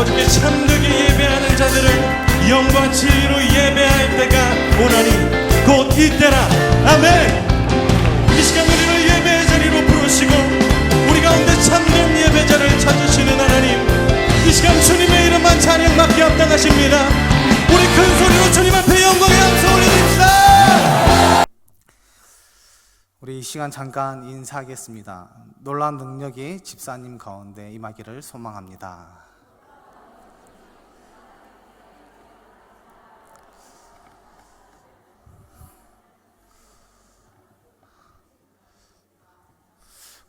아버지께 참되게 예배하는 자들을 영과 진리로 예배할 때가 오나니 곧 이때라. 아멘. 이 시간 우리를 예배의 자리로 부르시고 우리 가운데 참된 예배자를 찾으시는 하나님, 이 시간 주님의 이름만 찬양받게 합당하십니다. 우리 큰 소리로 주님 앞에 영광의 함성 올려드립시다. 우리 이 시간 잠깐 인사하겠습니다. 놀라운 능력이 집사님 가운데 임하기를 소망합니다.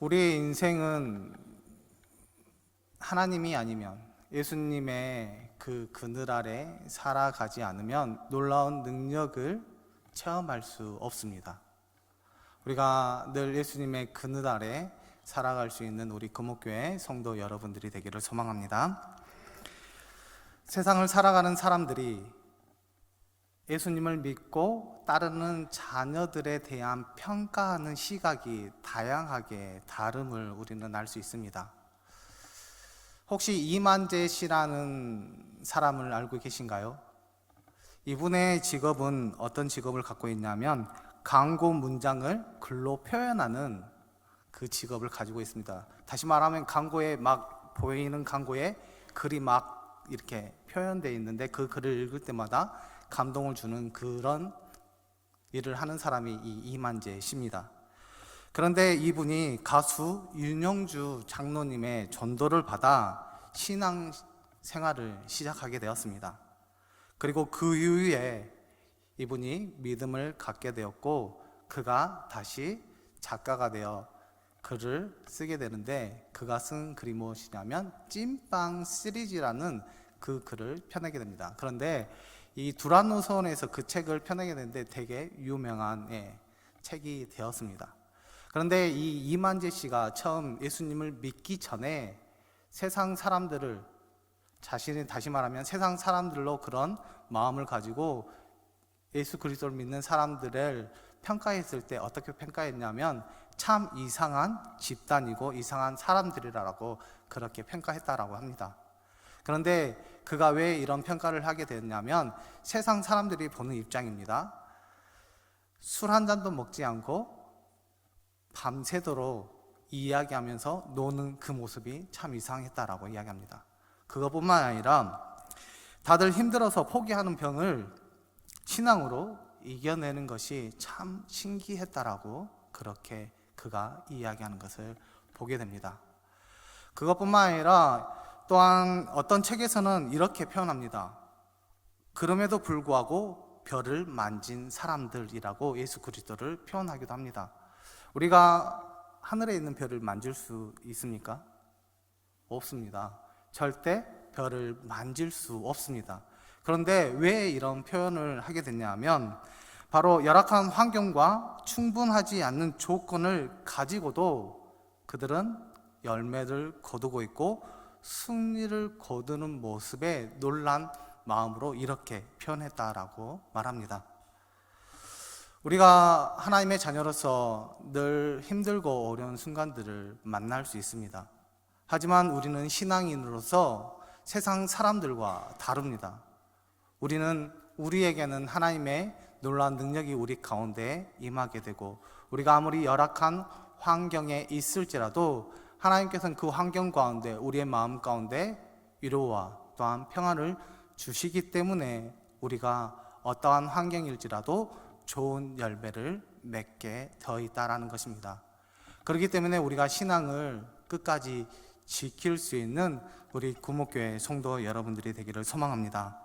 우리의 인생은 하나님이 아니면 예수님의 그 그늘 아래 살아가지 않으면 놀라운 능력을 체험할 수 없습니다. 우리가 늘 예수님의 그늘 아래 살아갈 수 있는 우리 금옥교회 성도 여러분들이 되기를 소망합니다. 세상을 살아가는 사람들이 예수님을 믿고 따르는 자녀들에 대한 평가하는 시각이 다양하게 다름을 우리는 알 수 있습니다. 혹시 이만재 씨라는 사람을 알고 계신가요? 이분의 직업은 어떤 직업을 갖고 있냐면 광고 문장을 글로 표현하는 그 직업을 가지고 있습니다. 다시 말하면 광고에 막 보이는 광고에 글이 막 이렇게 표현되어 있는데 그 글을 읽을 때마다 감동을 주는 그런 일을 하는 사람이 이 이만재 씨입니다. 그런데 이분이 가수 윤영주 장로님의 전도를 받아 신앙 생활을 시작하게 되었습니다. 그리고 그 이후에 이분이 믿음을 갖게 되었고 그가 다시 작가가 되어 글을 쓰게 되는데 그가 쓴 글이 무엇이냐면 찐빵 시리즈라는 그 글을 펴내게 됩니다. 그런데 이 두란노선에서 그 책을 펴내게 되는데 되게 유명한 책이 되었습니다. 그런데 이 이만재 씨가 처음 예수님을 믿기 전에 세상 사람들을 자신이 다시 말하면 세상 사람들로 그런 마음을 가지고 예수 그리스도를 믿는 사람들을 평가했을 때 어떻게 평가했냐면 참 이상한 집단이고 이상한 사람들이라고 그렇게 평가했다라고 합니다. 그런데 그가 왜 이런 평가를 하게 됐냐면 세상 사람들이 보는 입장입니다. 술 한 잔도 먹지 않고 밤새도록 이야기하면서 노는 그 모습이 참 이상했다라고 이야기합니다. 그것뿐만 아니라 다들 힘들어서 포기하는 병을 신앙으로 이겨내는 것이 참 신기했다라고 그렇게 그가 이야기하는 것을 보게 됩니다. 그것뿐만 아니라 또한 어떤 책에서는 이렇게 표현합니다. 그럼에도 불구하고 별을 만진 사람들이라고 예수 그리스도를 표현하기도 합니다. 우리가 하늘에 있는 별을 만질 수 있습니까? 없습니다. 절대 별을 만질 수 없습니다. 그런데 왜 이런 표현을 하게 됐냐면 바로 열악한 환경과 충분하지 않는 조건을 가지고도 그들은 열매를 거두고 있고 승리를 거두는 모습에 놀란 마음으로 이렇게 표현했다라고 말합니다. 우리가 하나님의 자녀로서 늘 힘들고 어려운 순간들을 만날 수 있습니다. 하지만 우리는 신앙인으로서 세상 사람들과 다릅니다. 우리에게는 하나님의 놀라운 능력이 우리 가운데 임하게 되고 우리가 아무리 열악한 환경에 있을지라도 하나님께서는 그 환경 가운데 우리의 마음 가운데 위로와 또한 평안을 주시기 때문에 우리가 어떠한 환경일지라도 좋은 열매를 맺게 되어 있다라는 것입니다. 그렇기 때문에 우리가 신앙을 끝까지 지킬 수 있는 우리 구목교회 성도 여러분들이 되기를 소망합니다.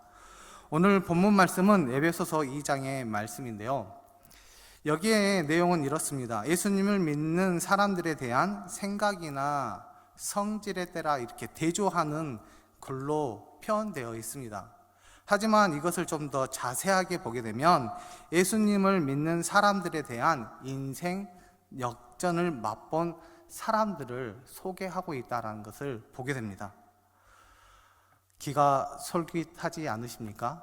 오늘 본문 말씀은 에베소서 2장의 말씀인데요. 여기에 내용은 이렇습니다. 예수님을 믿는 사람들에 대한 생각이나 성질에 따라 이렇게 대조하는 글로 표현되어 있습니다. 하지만 이것을 좀 더 자세하게 보게 되면 예수님을 믿는 사람들에 대한 인생 역전을 맛본 사람들을 소개하고 있다는 것을 보게 됩니다. 귀가 솔깃하지 않으십니까?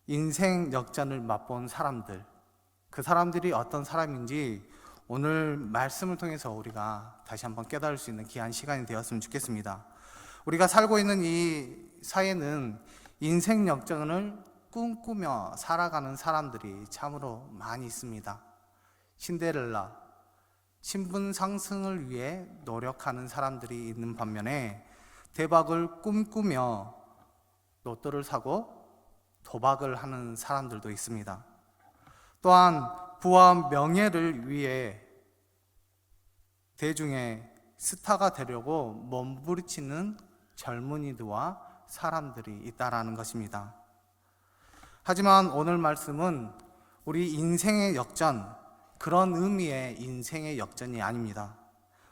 인생 역전을 맛본 사람들, 그 사람들이 어떤 사람인지 오늘 말씀을 통해서 우리가 다시 한번 깨달을 수 있는 귀한 시간이 되었으면 좋겠습니다. 우리가 살고 있는 이 사회는 인생 역전을 꿈꾸며 살아가는 사람들이 참으로 많이 있습니다. 신데렐라, 신분 상승을 위해 노력하는 사람들이 있는 반면에 대박을 꿈꾸며 로또를 사고 도박을 하는 사람들도 있습니다. 또한 부와 명예를 위해 대중의 스타가 되려고 몸부림치는 젊은이들과 사람들이 있다라는 것입니다. 하지만 오늘 말씀은 우리 인생의 역전, 그런 의미의 인생의 역전이 아닙니다.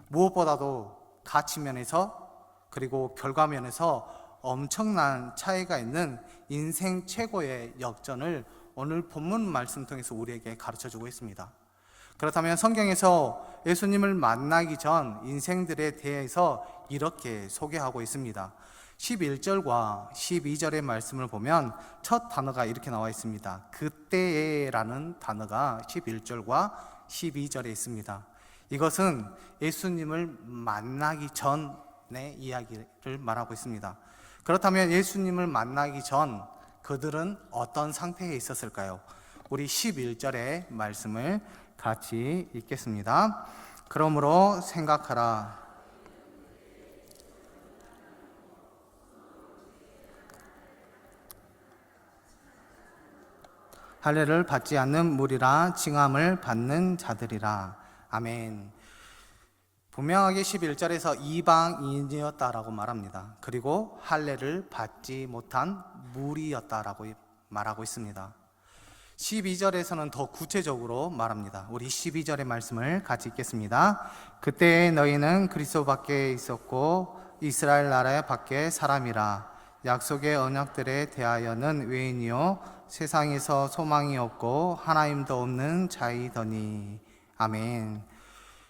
무엇보다도 가치면에서 그리고 결과면에서 엄청난 차이가 있는 인생 최고의 역전을 오늘 본문 말씀 통해서 우리에게 가르쳐주고 있습니다. 그렇다면 성경에서 예수님을 만나기 전 인생들에 대해서 이렇게 소개하고 있습니다. 11절과 12절의 말씀을 보면 첫 단어가 이렇게 나와 있습니다. 그때에라는 단어가 11절과 12절에 있습니다. 이것은 예수님을 만나기 전의 이야기를 말하고 있습니다. 그렇다면 예수님을 만나기 전 그들은 어떤 상태에 있었을까요? 우리 11절의 말씀을 같이 읽겠습니다. 그러므로 생각하라. 할례를 받지 않는 무리라 칭함을 받는 자들이라. 아멘. 분명하게 11절에서 이방인이었다라고 말합니다. 그리고 할례를 받지 못한 무리였다라고 말하고 있습니다. 12절에서는 더 구체적으로 말합니다. 우리 12절의 말씀을 같이 읽겠습니다. 그때 너희는 그리스도 밖에 있었고 이스라엘 나라 밖에 사람이라. 약속의 언약들에 대하여는 외인이요 세상에서 소망이 없고 하나님도 없는 자이더니. 아멘.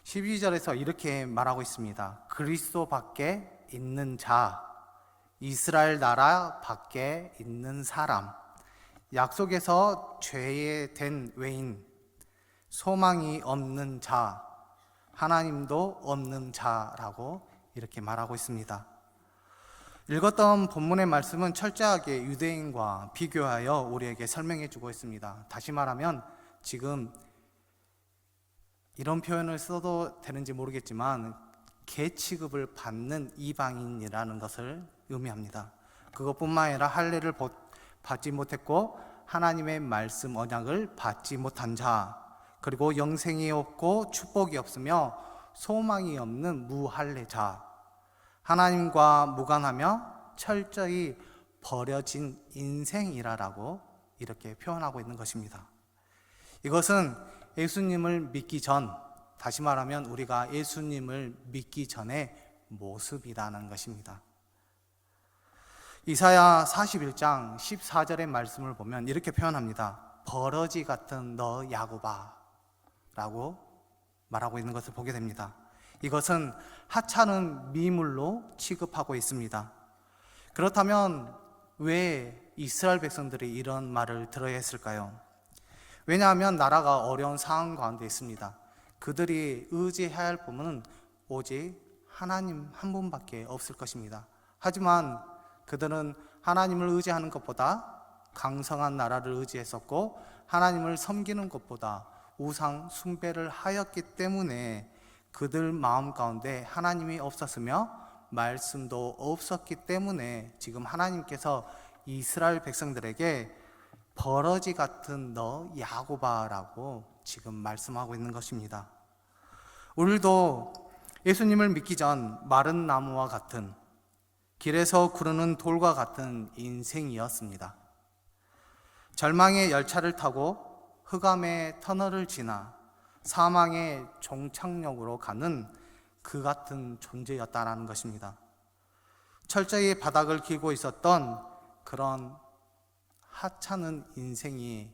12절에서 이렇게 말하고 있습니다. 그리스도 밖에 있는 자, 이스라엘 나라 밖에 있는 사람, 약속에서 죄된 외인, 소망이 없는 자, 하나님도 없는 자라고 이렇게 말하고 있습니다. 읽었던 본문의 말씀은 철저하게 유대인과 비교하여 우리에게 설명해 주고 있습니다. 다시 말하면 지금 이런 표현을 써도 되는지 모르겠지만 개 취급을 받는 이방인이라는 것을 의미합니다. 그것뿐만 아니라 할례를 받지 못했고 하나님의 말씀 언약을 받지 못한 자, 그리고 영생이 없고 축복이 없으며 소망이 없는 무할례자, 하나님과 무관하며 철저히 버려진 인생이라고 이렇게 표현하고 있는 것입니다. 이것은 예수님을 믿기 전, 다시 말하면 우리가 예수님을 믿기 전의 모습이라는 것입니다. 이사야 41장 14절의 말씀을 보면 이렇게 표현합니다. 버러지 같은 너 야곱아 라고 말하고 있는 것을 보게 됩니다. 이것은 하찮은 미물로 취급하고 있습니다. 그렇다면 왜 이스라엘 백성들이 이런 말을 들어야 했을까요? 왜냐하면 나라가 어려운 상황 가운데 있습니다. 그들이 의지해야 할 분은 오직 하나님 한 분밖에 없을 것입니다. 하지만 그들은 하나님을 의지하는 것보다 강성한 나라를 의지했었고 하나님을 섬기는 것보다 우상 숭배를 하였기 때문에 그들 마음 가운데 하나님이 없었으며 말씀도 없었기 때문에 지금 하나님께서 이스라엘 백성들에게 버러지 같은 너 야곱아라고 지금 말씀하고 있는 것입니다. 우리도 예수님을 믿기 전 마른 나무와 같은 길에서 구르는 돌과 같은 인생이었습니다. 절망의 열차를 타고 흑암의 터널을 지나 사망의 종착역으로 가는 그 같은 존재였다라는 것입니다. 철저히 바닥을 기고 있었던 그런 하찮은 인생이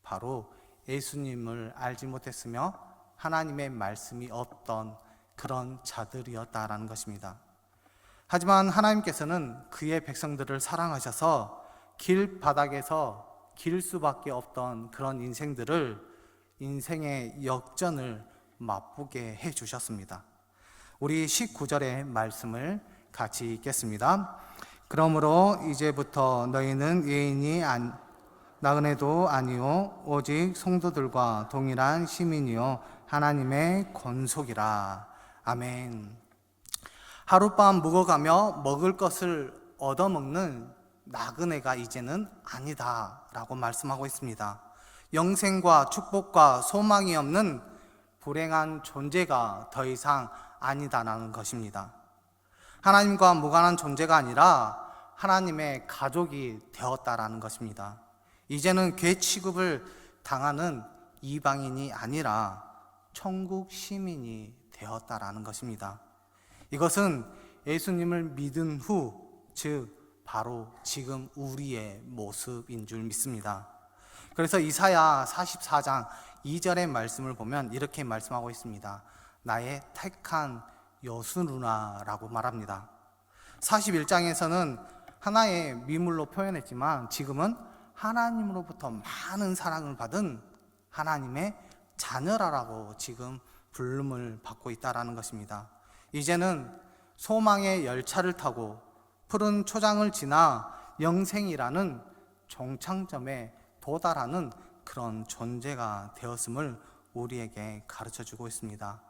바로 예수님을 알지 못했으며 하나님의 말씀이 없던 그런 자들이었다라는 것입니다. 하지만 하나님께서는 그의 백성들을 사랑하셔서 길바닥에서 길 수밖에 없던 그런 인생들을 인생의 역전을 맛보게 해주셨습니다. 우리 19절의 말씀을 같이 읽겠습니다. 그러므로 이제부터 너희는 예인이 나그네도 아니요 오직 성도들과 동일한 시민이요 하나님의 권속이라. 아멘. 하룻밤 묵어가며 먹을 것을 얻어먹는 나그네가 이제는 아니다 라고 말씀하고 있습니다. 영생과 축복과 소망이 없는 불행한 존재가 더 이상 아니다라는 것입니다. 하나님과 무관한 존재가 아니라 하나님의 가족이 되었다라는 것입니다. 이제는 괴 취급을 당하는 이방인이 아니라 천국 시민이 되었다라는 것입니다. 이것은 예수님을 믿은 후, 즉 바로 지금 우리의 모습인 줄 믿습니다. 그래서 이사야 44장 2절의 말씀을 보면 이렇게 말씀하고 있습니다. 나의 택한 여수 누나라고 말합니다. 41장에서는 하나의 미물로 표현했지만 지금은 하나님으로부터 많은 사랑을 받은 하나님의 자녀라고 지금 부름을 받고 있다는 것입니다. 이제는 소망의 열차를 타고 푸른 초장을 지나 영생이라는 종착점에 도달하는 그런 존재가 되었음을 우리에게 가르쳐주고 있습니다.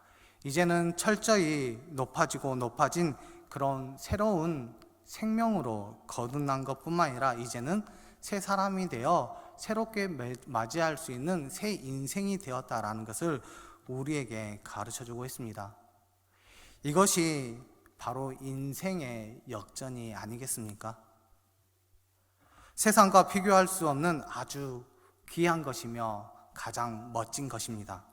이제는 철저히 높아진 그런 새로운 생명으로 거듭난 것뿐만 아니라 이제는 새 사람이 되어 새롭게 맞이할 수 있는 새 인생이 되었다라는 것을 우리에게 가르쳐주고 있습니다. 이것이 바로 인생의 역전이 아니겠습니까? 세상과 비교할 수 없는 아주 귀한 것이며 가장 멋진 것입니다.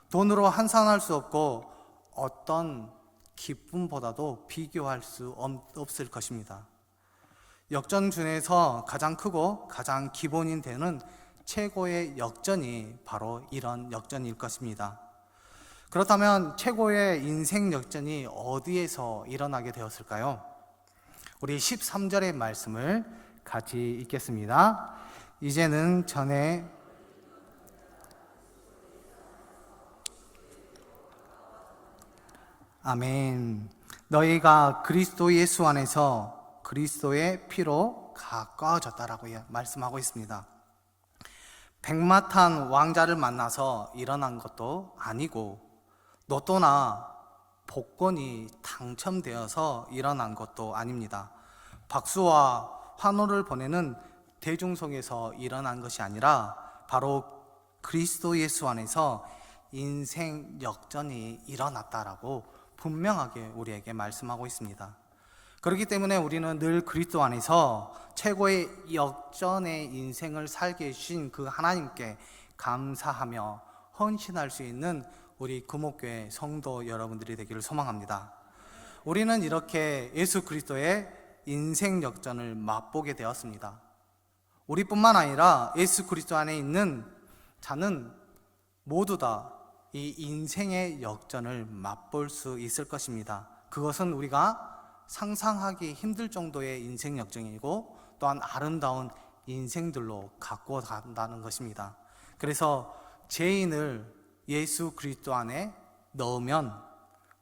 돈으로 환산할 수 없고 어떤 기쁨보다도 비교할 수 없을 것입니다. 역전 중에서 가장 크고 가장 기본이 되는 최고의 역전이 바로 이런 역전일 것입니다. 그렇다면 최고의 인생 역전이 어디에서 일어나게 되었을까요? 우리 13절의 말씀을 같이 읽겠습니다. 이제는 전에 아멘. 너희가 그리스도 예수 안에서 그리스도의 피로 가까워졌다라고 말씀하고 있습니다. 백마탄 왕자를 만나서 일어난 것도 아니고 로또나 복권이 당첨되어서 일어난 것도 아닙니다. 박수와 환호를 보내는 대중 속에서 일어난 것이 아니라 바로 그리스도 예수 안에서 인생 역전이 일어났다라고 분명하게 우리에게 말씀하고 있습니다. 그렇기 때문에 우리는 늘 그리스도 안에서 최고의 역전의 인생을 살게 해주신 그 하나님께 감사하며 헌신할 수 있는 우리 금옥교회 성도 여러분들이 되기를 소망합니다. 우리는 이렇게 예수 그리스도의 인생 역전을 맛보게 되었습니다. 우리뿐만 아니라 예수 그리스도 안에 있는 자는 모두 다 이 인생의 역전을 맛볼 수 있을 것입니다. 그것은 우리가 상상하기 힘들 정도의 인생 역전이고 또한 아름다운 인생들로 갖고 간다는 것입니다. 그래서 죄인을 예수 그리스도 안에 넣으면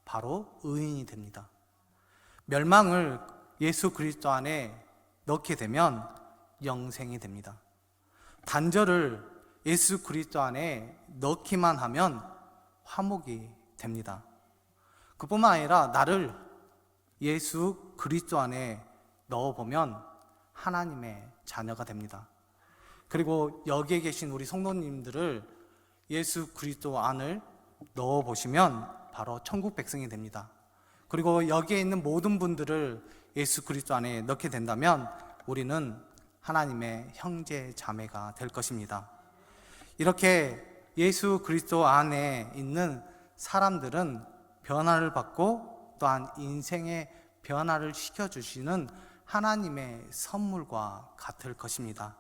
바로 의인이 됩니다. 멸망을 예수 그리스도 안에 넣게 되면 영생이 됩니다. 단절을 예수 그리스도 안에 넣기만 하면 화목이 됩니다. 그뿐만 아니라 나를 예수 그리스도 안에 넣어보면 하나님의 자녀가 됩니다. 그리고 여기에 계신 우리 성도님들을 예수 그리스도 안을 넣어보시면 바로 천국 백성이 됩니다. 그리고 여기에 있는 모든 분들을 예수 그리스도 안에 넣게 된다면 우리는 하나님의 형제 자매가 될 것입니다. 이렇게 예수 그리스도 안에 있는 사람들은 변화를 받고 또한 인생의 변화를 시켜주시는 하나님의 선물과 같을 것입니다.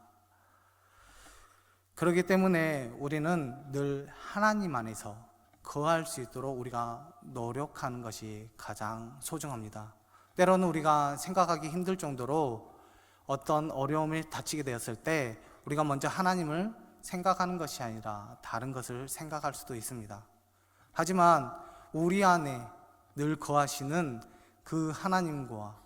그렇기 때문에 우리는 늘 하나님 안에서 거할 수 있도록 우리가 노력하는 것이 가장 소중합니다. 때로는 우리가 생각하기 힘들 정도로 어떤 어려움을 닥치게 되었을 때 우리가 먼저 하나님을 생각하는 것이 아니라 다른 것을 생각할 수도 있습니다. 하지만 우리 안에 늘 거하시는 그 하나님과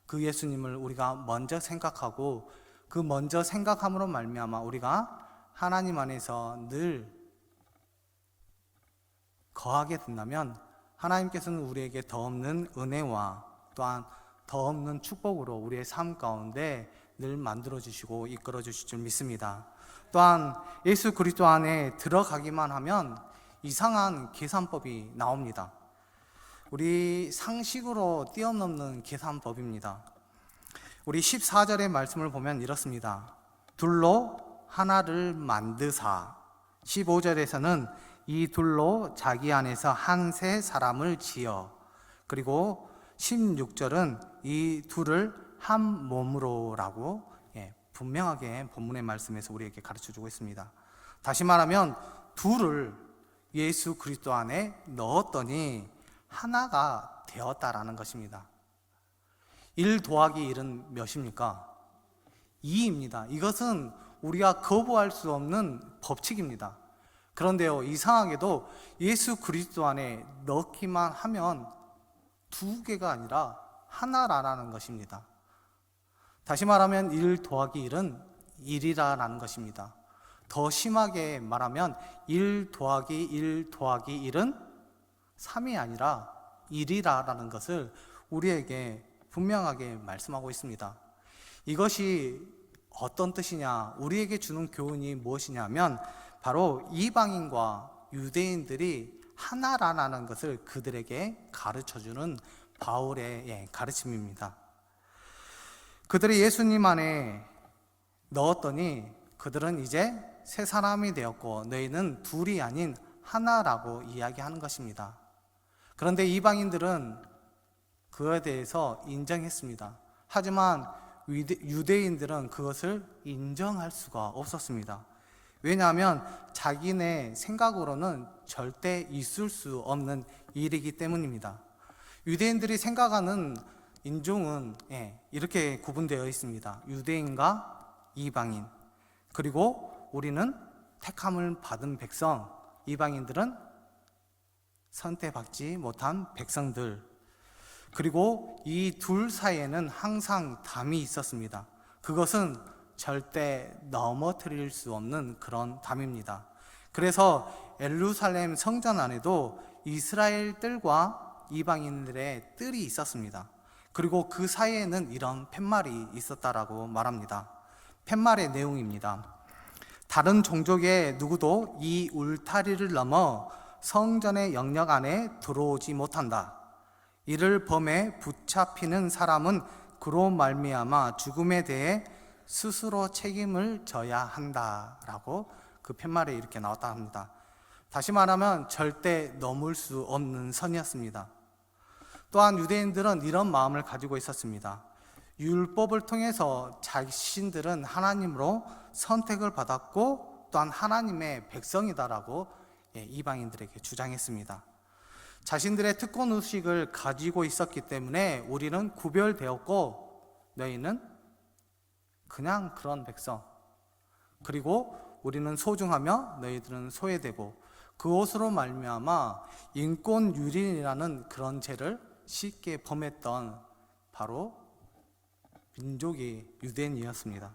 그 예수님을 우리가 먼저 생각하고 그 먼저 생각함으로 말미암아 우리가 하나님 안에서 늘 거하게 된다면 하나님께서는 우리에게 더 없는 은혜와 또한 더 없는 축복으로 우리의 삶 가운데 늘 만들어주시고 이끌어주실 줄 믿습니다. 또한 예수 그리스도 안에 들어가기만 하면 이상한 계산법이 나옵니다. 우리 상식으로 뛰어넘는 계산법입니다. 우리 14절의 말씀을 보면 이렇습니다. 둘로 하나를 만드사. 15절에서는 이 둘로 자기 안에서 한 세 사람을 지어. 그리고 16절은 이 둘을 한 몸으로라고 분명하게 본문의 말씀에서 우리에게 가르쳐주고 있습니다. 다시 말하면 둘을 예수 그리스도 안에 넣었더니 하나가 되었다라는 것입니다. 1 더하기 1은 몇입니까? 2입니다. 이것은 우리가 거부할 수 없는 법칙입니다. 그런데요, 이상하게도 예수 그리스도 안에 넣기만 하면 두 개가 아니라 하나라는 것입니다. 다시 말하면 1 더하기 1은 1이라는 것입니다. 더 심하게 말하면 1 더하기 1 더하기 1은 3이 아니라 1이라는 것을 우리에게 분명하게 말씀하고 있습니다. 이것이 어떤 뜻이냐, 우리에게 주는 교훈이 무엇이냐면 바로 이방인과 유대인들이 하나라는 것을 그들에게 가르쳐주는 바울의 가르침입니다. 그들이 예수님 안에 넣었더니 그들은 이제 세 사람이 되었고 너희는 둘이 아닌 하나라고 이야기하는 것입니다. 그런데 이방인들은 그에 대해서 인정했습니다. 하지만 유대인들은 그것을 인정할 수가 없었습니다. 왜냐하면 자기네 생각으로는 절대 있을 수 없는 일이기 때문입니다. 유대인들이 생각하는 인종은 이렇게 구분되어 있습니다. 유대인과 이방인, 그리고 우리는 택함을 받은 백성, 이방인들은 선택받지 못한 백성들. 그리고 이 둘 사이에는 항상 담이 있었습니다. 그것은 절대 넘어뜨릴 수 없는 그런 담입니다. 그래서 예루살렘 성전 안에도 이스라엘 뜰과 이방인들의 뜰이 있었습니다. 그리고 그 사이에는 이런 팻말이 있었다라고 말합니다. 팻말의 내용입니다. 다른 종족의 누구도 이 울타리를 넘어 성전의 영역 안에 들어오지 못한다. 이를 범해 붙잡히는 사람은 그로 말미암아 죽음에 대해 스스로 책임을 져야 한다라고 그 팻말에 이렇게 나왔다 합니다. 다시 말하면 절대 넘을 수 없는 선이었습니다. 또한 유대인들은 이런 마음을 가지고 있었습니다. 율법을 통해서 자신들은 하나님으로 선택을 받았고 또한 하나님의 백성이다라고 이방인들에게 주장했습니다. 자신들의 특권의식을 가지고 있었기 때문에 우리는 구별되었고 너희는 그냥 그런 백성, 그리고 우리는 소중하며 너희들은 소외되고 그것으로 말미암아 인권유린이라는 그런 죄를 쉽게 범했던 바로 민족이 유대인이었습니다.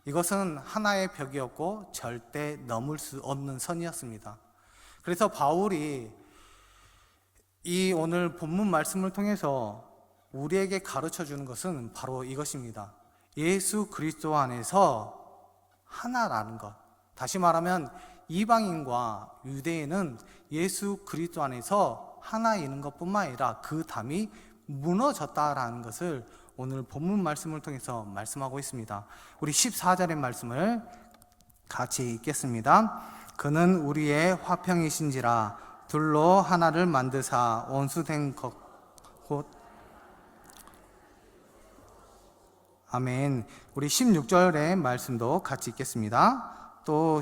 이것은 하나의 벽이었고 절대 넘을 수 없는 선이었습니다. 그래서 바울이 이 오늘 본문 말씀을 통해서 우리에게 가르쳐 주는 것은 바로 이것입니다. 예수 그리스도 안에서 하나라는 것. 다시 말하면 이방인과 유대인은 예수 그리스도 안에서 하나인 것뿐만 아니라 그 담이 무너졌다라는 것을 오늘 본문 말씀을 통해서 말씀하고 있습니다. 우리 14절의 말씀을 같이 읽겠습니다. 그는 우리의 화평이신지라 둘로 하나를 만드사 원수된 것 곧 아멘. 우리 16절의 말씀도 같이 읽겠습니다. 또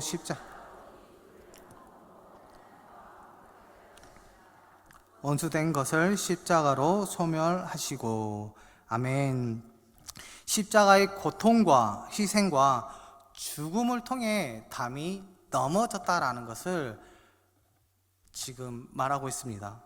원수된 것을 십자가로 소멸하시고 아멘. 십자가의 고통과 희생과 죽음을 통해 담이 넘어졌다라는 것을 지금 말하고 있습니다.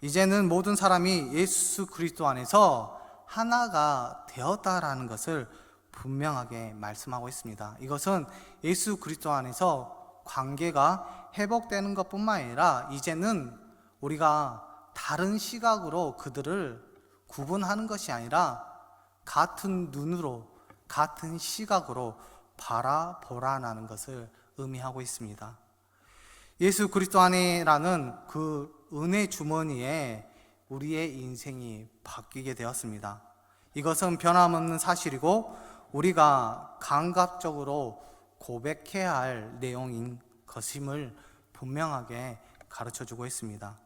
이제는 모든 사람이 예수 그리스도 안에서 하나가 되었다라는 것을 분명하게 말씀하고 있습니다. 이것은 예수 그리스도 안에서 관계가 회복되는 것뿐만 아니라 이제는 우리가 다른 시각으로 그들을 구분하는 것이 아니라 같은 눈으로, 같은 시각으로 바라보라는 것을 의미하고 있습니다. 예수 그리스도 안에라는 그 은혜 주머니에 우리의 인생이 바뀌게 되었습니다. 이것은 변함없는 사실이고 우리가 감각적으로 고백해야 할 내용인 것임을 분명하게 가르쳐주고 있습니다.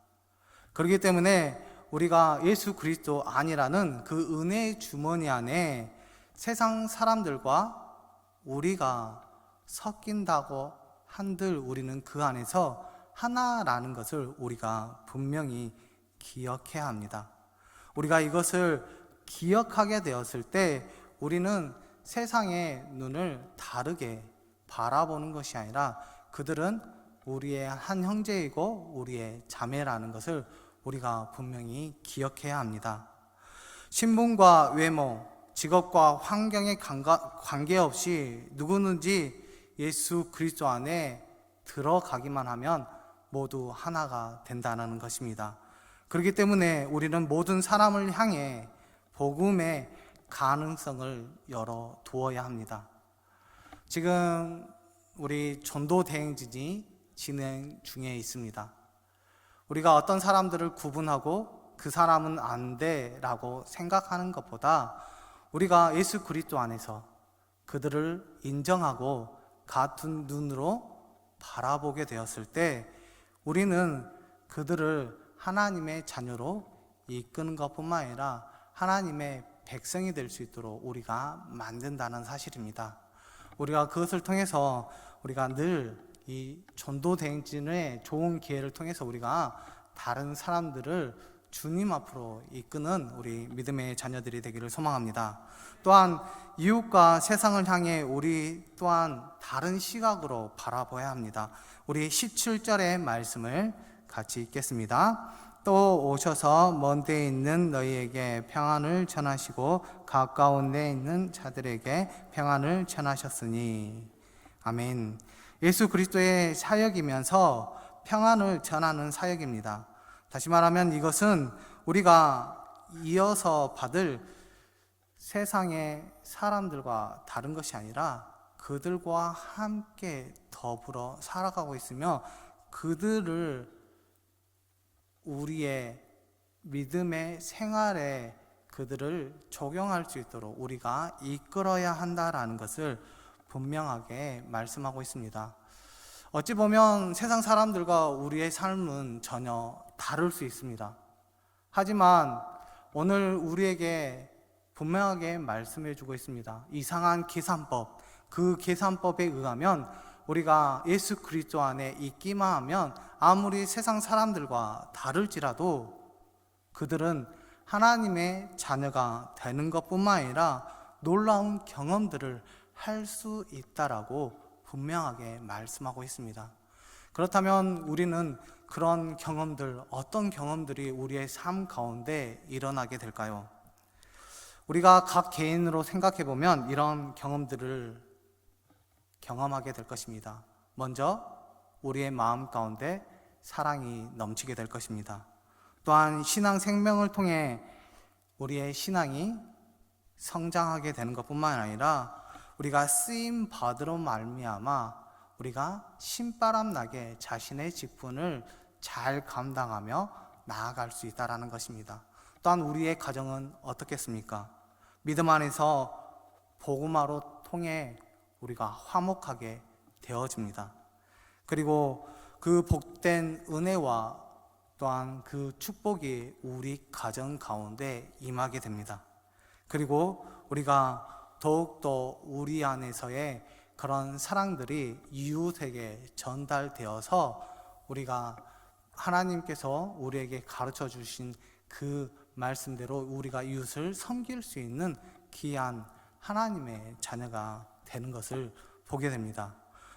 그렇기 때문에 우리가 예수 그리스도 안이라는 그 은혜의 주머니 안에 세상 사람들과 우리가 섞인다고 한들 우리는 그 안에서 하나라는 것을 우리가 분명히 기억해야 합니다. 우리가 이것을 기억하게 되었을 때 우리는 세상의 눈을 다르게 바라보는 것이 아니라 그들은 우리의 한 형제이고 우리의 자매라는 것을 우리가 분명히 기억해야 합니다. 신분과 외모, 직업과 환경에 관계없이 누구든지 예수 그리스도 안에 들어가기만 하면 모두 하나가 된다는 것입니다. 그렇기 때문에 우리는 모든 사람을 향해 복음의 가능성을 열어 두어야 합니다. 지금 우리 전도 대행진이 진행 중에 있습니다. 우리가 어떤 사람들을 구분하고 그 사람은 안 돼라고 생각하는 것보다 우리가 예수 그리스도 안에서 그들을 인정하고 같은 눈으로 바라보게 되었을 때 우리는 그들을 하나님의 자녀로 이끄는 것뿐만 아니라 하나님의 백성이 될 수 있도록 우리가 만든다는 사실입니다. 우리가 그것을 통해서 우리가 늘 이 전도 대행진의 좋은 기회를 통해서 우리가 다른 사람들을 주님 앞으로 이끄는 우리 믿음의 자녀들이 되기를 소망합니다. 또한 이웃과 세상을 향해 우리 또한 다른 시각으로 바라봐야 합니다. 우리 17절의 말씀을 같이 읽겠습니다. 또 오셔서 먼 데에 있는 너희에게 평안을 전하시고 가까운 데에 있는 자들에게 평안을 전하셨으니. 아멘. 예수 그리스도의 사역이면서 평안을 전하는 사역입니다. 다시 말하면 이것은 우리가 이어서 받을 세상의 사람들과 다른 것이 아니라 그들과 함께 더불어 살아가고 있으며 그들을 우리의 믿음의 생활에 그들을 적용할 수 있도록 우리가 이끌어야 한다라는 것을 분명하게 말씀하고 있습니다. 어찌 보면 세상 사람들과 우리의 삶은 전혀 다를 수 있습니다. 하지만 오늘 우리에게 분명하게 말씀해 주고 있습니다. 이상한 계산법, 그 계산법에 의하면 우리가 예수 그리스도 안에 있기만 하면 아무리 세상 사람들과 다를지라도 그들은 하나님의 자녀가 되는 것뿐만 아니라 놀라운 경험들을 할 수 있다라고 분명하게 말씀하고 있습니다. 그렇다면 우리는 그런 경험들, 어떤 경험들이 우리의 삶 가운데 일어나게 될까요? 우리가 각 개인으로 생각해 보면 이런 경험들을 경험하게 될 것입니다. 먼저 우리의 마음 가운데 사랑이 넘치게 될 것입니다. 또한 신앙 생명을 통해 우리의 신앙이 성장하게 되는 것뿐만 아니라 우리가 쓰임 받으러 말미암아 우리가 신바람 나게 자신의 직분을 잘 감당하며 나아갈 수 있다라는 것입니다. 또한 우리의 가정은 어떻겠습니까? 믿음 안에서 복음화로 통해 우리가 화목하게 되어집니다. 그리고 그 복된 은혜와 또한 그 축복이 우리 가정 가운데 임하게 됩니다. 그리고 우리가 더욱더 우리 안에서의 그런 사랑들이 이웃에게 전달되어서 우리가 하나님께서 우리에게 가르쳐 주신 그 말씀대로 우리가 이웃을 섬길 수 있는 귀한 하나님의 자녀가 되는 것을 보게 됩니다.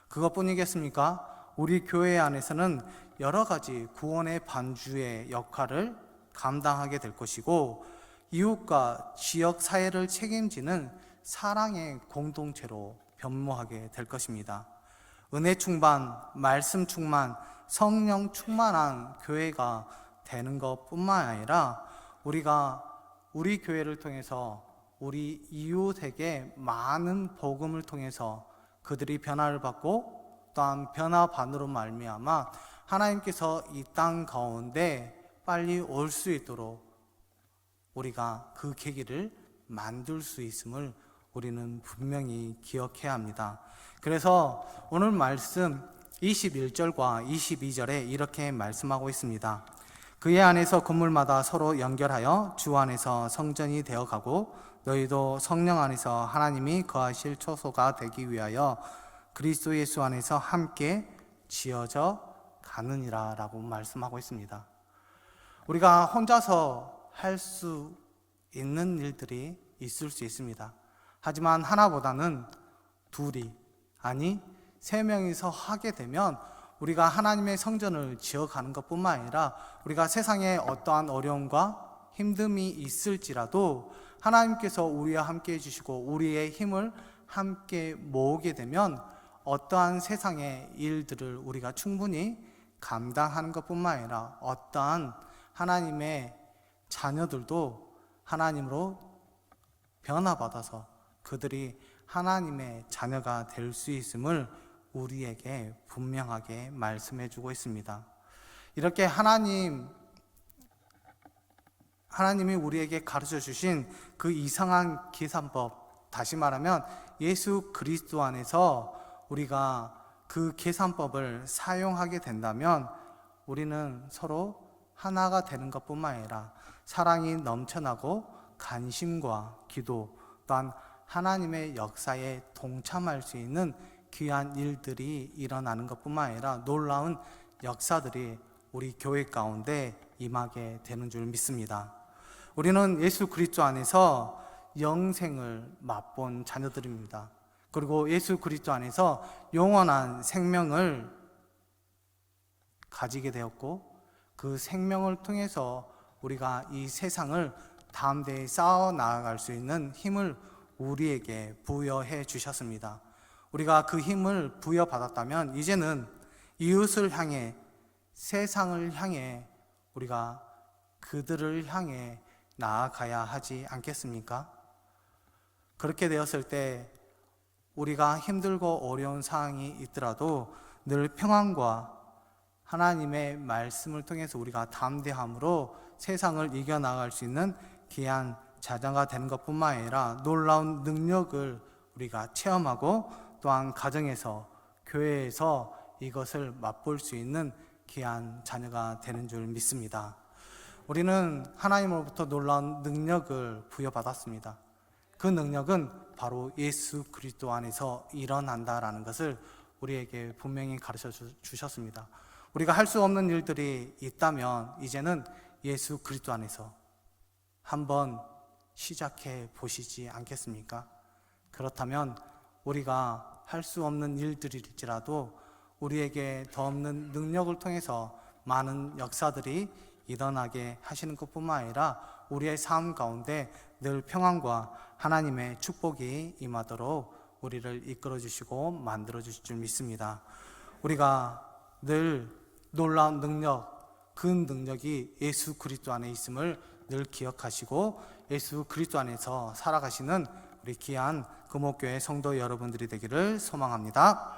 그것뿐이겠습니까? 우리 교회 안에서는 여러 가지 구원의 반주의 역할을 감당하게 될 것이고, 이웃과 지역 사회를 책임지는 사랑의 공동체로 변모하게 될 것입니다. 은혜 충만, 말씀 충만, 성령 충만한 교회가 되는 것뿐만 아니라 우리가 우리 교회를 통해서 우리 이웃에게 많은 복음을 통해서 그들이 변화를 받고 또한 변화반으로 말미암아 하나님께서 이 땅 가운데 빨리 올 수 있도록 우리가 그 계기를 만들 수 있음을 우리는 분명히 기억해야 합니다. 그래서 오늘 말씀 21절과 22절에 이렇게 말씀하고 있습니다. 그의 안에서 건물마다 서로 연결하여 주 안에서 성전이 되어가고 너희도 성령 안에서 하나님이 거하실 초소가 되기 위하여 그리스도 예수 안에서 함께 지어져 가느니라 라고 말씀하고 있습니다. 우리가 혼자서 할 수 있는 일들이 있을 수 있습니다. 하지만 하나보다는 둘이, 아니 3명이서 하게 되면 우리가 하나님의 성전을 지어가는 것뿐만 아니라 우리가 세상에 어떠한 어려움과 힘듦이 있을지라도 하나님께서 우리와 함께 해주시고 우리의 힘을 함께 모으게 되면 어떠한 세상의 일들을 우리가 충분히 감당하는 것뿐만 아니라 어떠한 하나님의 자녀들도 하나님으로 변화받아서 그들이 하나님의 자녀가 될 수 있음을 우리에게 분명하게 말씀해 주고 있습니다. 이렇게 하나님이 우리에게 가르쳐 주신 그 이상한 계산법, 다시 말하면 예수 그리스도 안에서 우리가 그 계산법을 사용하게 된다면 우리는 서로 하나가 되는 것뿐만 아니라 사랑이 넘쳐나고 관심과 기도 또한 하나님의 역사에 동참할 수 있는 귀한 일들이 일어나는 것뿐만 아니라 놀라운 역사들이 우리 교회 가운데 임하게 되는 줄 믿습니다. 우리는 예수 그리스도 안에서 영생을 맛본 자녀들입니다. 그리고 예수 그리스도 안에서 영원한 생명을 가지게 되었고 그 생명을 통해서 우리가 이 세상을 담대히 쌓아 나아갈 수 있는 힘을 우리에게 부여해 주셨습니다. 우리가 그 힘을 부여받았다면 이제는 이웃을 향해, 세상을 향해 우리가 그들을 향해 나아가야 하지 않겠습니까? 그렇게 되었을 때 우리가 힘들고 어려운 상황이 있더라도 늘 평안과 하나님의 말씀을 통해서 우리가 담대함으로 세상을 이겨나갈 수 있는 귀한 자녀가 되는 것뿐만 아니라 놀라운 능력을 우리가 체험하고 또한 가정에서, 교회에서 이것을 맛볼 수 있는 귀한 자녀가 되는 줄 믿습니다. 우리는 하나님으로부터 놀라운 능력을 부여받았습니다. 그 능력은 바로 예수 그리스도 안에서 일어난다라는 것을 우리에게 분명히 가르쳐 주셨습니다. 우리가 할 수 없는 일들이 있다면 이제는 예수 그리스도 안에서 한번 시작해 보시지 않겠습니까? 그렇다면 우리가 할 수 없는 일들일지라도 우리에게 더 없는 능력을 통해서 많은 역사들이 일어나게 하시는 것뿐만 아니라 우리의 삶 가운데 늘 평안과 하나님의 축복이 임하도록 우리를 이끌어 주시고 만들어 주실 줄 믿습니다. 우리가 늘 놀라운 능력, 그 능력이 예수 그리스도 안에 있음을 늘 기억하시고 예수 그리스도 안에서 살아가시는 우리 귀한 금옥교회 성도 여러분들이 되기를 소망합니다.